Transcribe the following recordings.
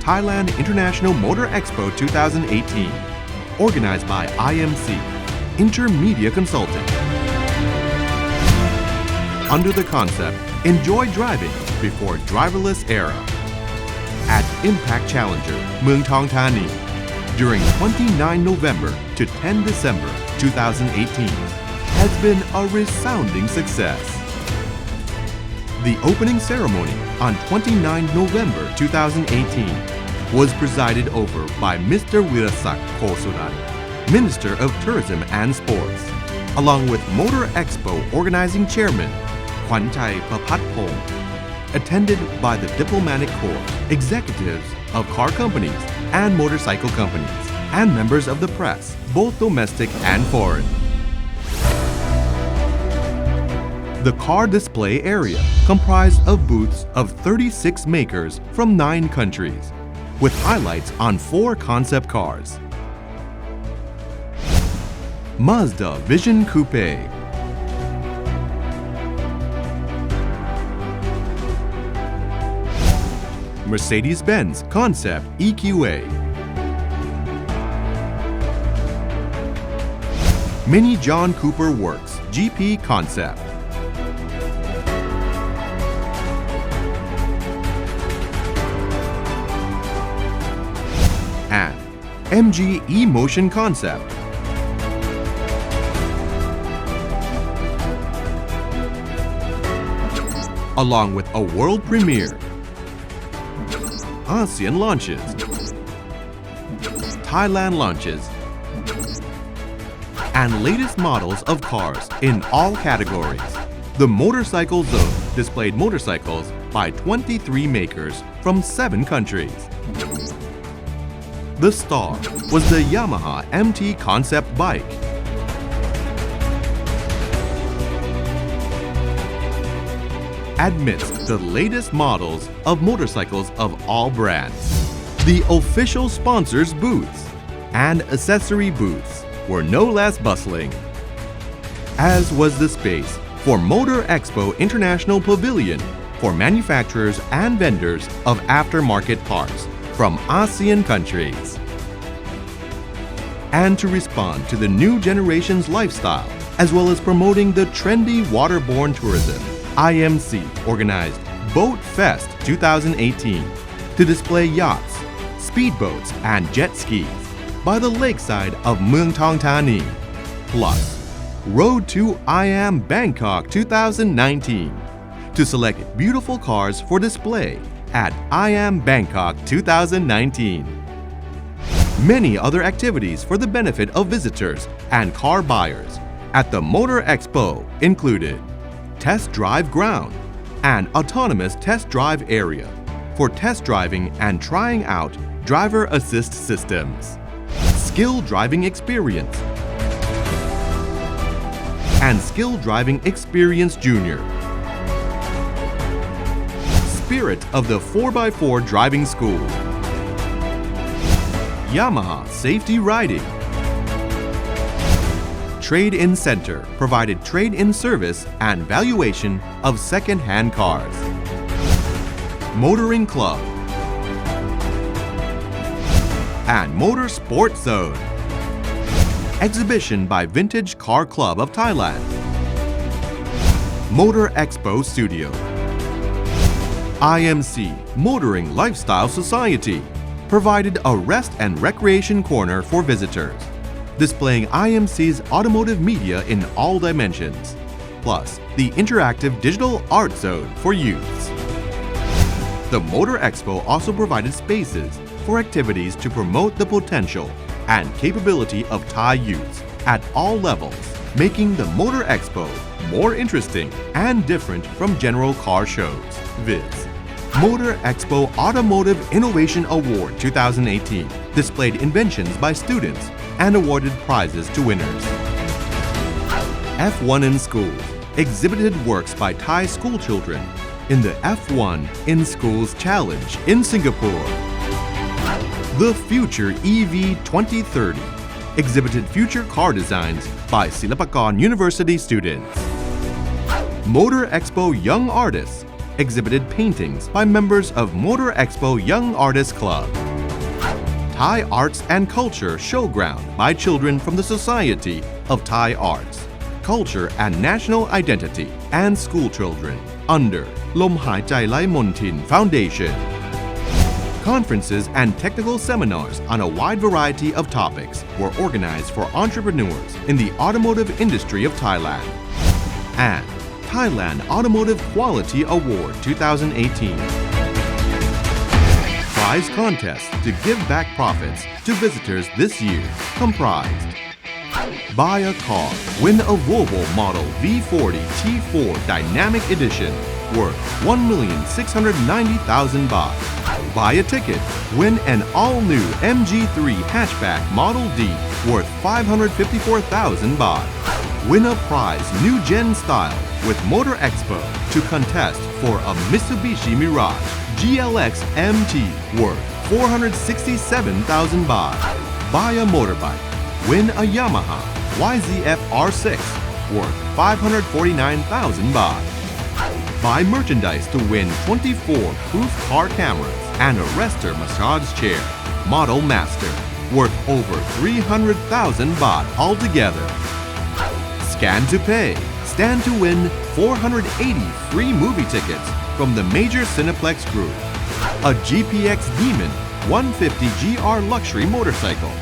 Thailand International Motor Expo 2018, organized by IMC, Intermedia Consulting. Under the concept, Enjoy Driving Before Driverless Era, at Impact Challenger, Mueang Thong Thani, during 29 November to 10 December 2018, has been a resounding success. The opening ceremony on 29 November 2018 was presided over by Mr. Wirasak Kosuran, Minister of Tourism and Sports, along with Motor Expo Organizing Chairman Kwanchai Papatpong, attended by the diplomatic corps, executives of car companies and motorcycle companies, and members of the press, both domestic and foreign. The car display area comprised of booths of 36 makers from 9 countries, with highlights on 4 concept cars. Mazda Vision Coupe, Mercedes-Benz Concept EQA, Mini John Cooper Works GP Concept, and MG E-Motion Concept. Along with a world premiere, ASEAN launches, Thailand launches, and latest models of cars in all categories. The Motorcycle Zone displayed motorcycles by 23 makers from 7 countries. The star was the Yamaha MT concept bike. Amidst the latest models of motorcycles of all brands, the official sponsors' booths and accessory booths were no less bustling, as was the space for Motor Expo International Pavilion for manufacturers and vendors of aftermarket parts from ASEAN countries. And to respond to the new generation's lifestyle, as well as promoting the trendy waterborne tourism, IMC organized Boat Fest 2018 to display yachts, speedboats, and jet skis by the lakeside of Mueang Thong Thani, plus Road to IAM Bangkok 2019 to select beautiful cars for display at IAM Bangkok 2019. Many other activities for the benefit of visitors and car buyers at the Motor Expo included Test Drive Ground, an autonomous test drive area for test driving and trying out driver assist systems, Skill Driving Experience, and Skill Driving Experience Junior, Spirit of the 4x4 Driving School, Yamaha Safety Riding, Trade-in Center provided trade-in service and valuation of second-hand cars, Motoring Club, and Motor Sport Zone, exhibition by Vintage Car Club of Thailand, Motor Expo Studio, IMC Motoring Lifestyle Society provided a rest and recreation corner for visitors, displaying IMC's automotive media in all dimensions, plus the interactive digital art zone for youths. The Motor Expo also provided spaces for activities to promote the potential and capability of Thai youths at all levels, making the Motor Expo more interesting and different from general car shows. Viz. Motor Expo Automotive Innovation Award 2018 displayed inventions by students and awarded prizes to winners. F1 in Schools exhibited works by Thai school children in the F1 in Schools Challenge in Singapore. The Future EV 2030 exhibited future car designs by Silapakon University students. Motor Expo Young Artists exhibited paintings by members of Motor Expo Young Artists Club. Thai Arts and Culture Showground by children from the Society of Thai Arts, Culture and National Identity and school children under Lom Hai Chai Lai Montin Foundation. Conferences and technical seminars on a wide variety of topics were organized for entrepreneurs in the automotive industry of Thailand. And Thailand Automotive Quality Award 2018. Prize contest to give back profits to visitors this year comprised: buy a car, win a Volvo Model V40 T4 Dynamic Edition worth 1,690,000 baht. Buy a ticket, win an all-new MG3 hatchback Model D worth 554,000 baht. Win a prize new gen style with Motor Expo to contest for a Mitsubishi Mirage GLX MT worth 467,000 baht. Buy a motorbike, win a Yamaha YZF R6 worth 549,000 baht. Buy merchandise to win 24 proof car cameras and a Rester massage chair Model Master worth over 300,000 baht altogether. Scan to pay, stand to win 480 free movie tickets from the major Cineplex Group, a GPX Demon 150 GR luxury motorcycle,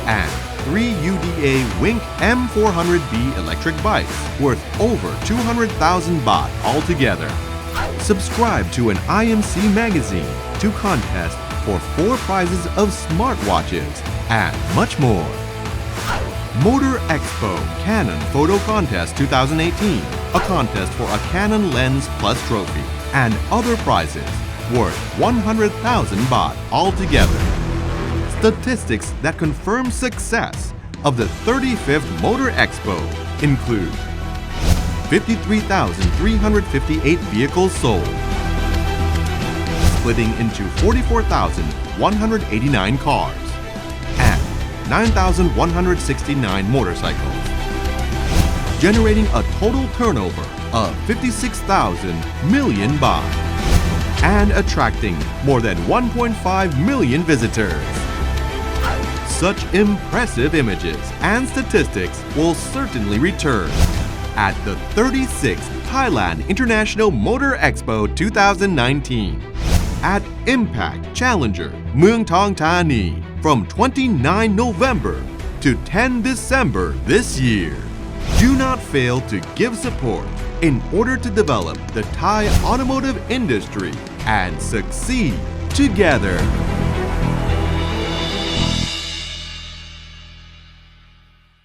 and 3 UDA Wink M400B electric bikes worth over 200,000 baht altogether. Subscribe to an IMC magazine to contest for 4 prizes of smartwatches and much more. Motor Expo Canon Photo Contest 2018, a contest for a Canon Lens Plus trophy and other prizes worth 100,000 baht altogether. Statistics that confirm success of the 35th Motor Expo include 53,358 vehicles sold, splitting into 44,189 cars, and 9,169 motorcycles, generating a total turnover of 56,000 million baht, and attracting more than 1.5 million visitors. Such impressive images and statistics will certainly return at the 36th Thailand International Motor Expo 2019 at Impact Challenger Mueang Thong Thani from 29 November to 10 December this year. Do not fail to give support in order to develop the Thai automotive industry and succeed together.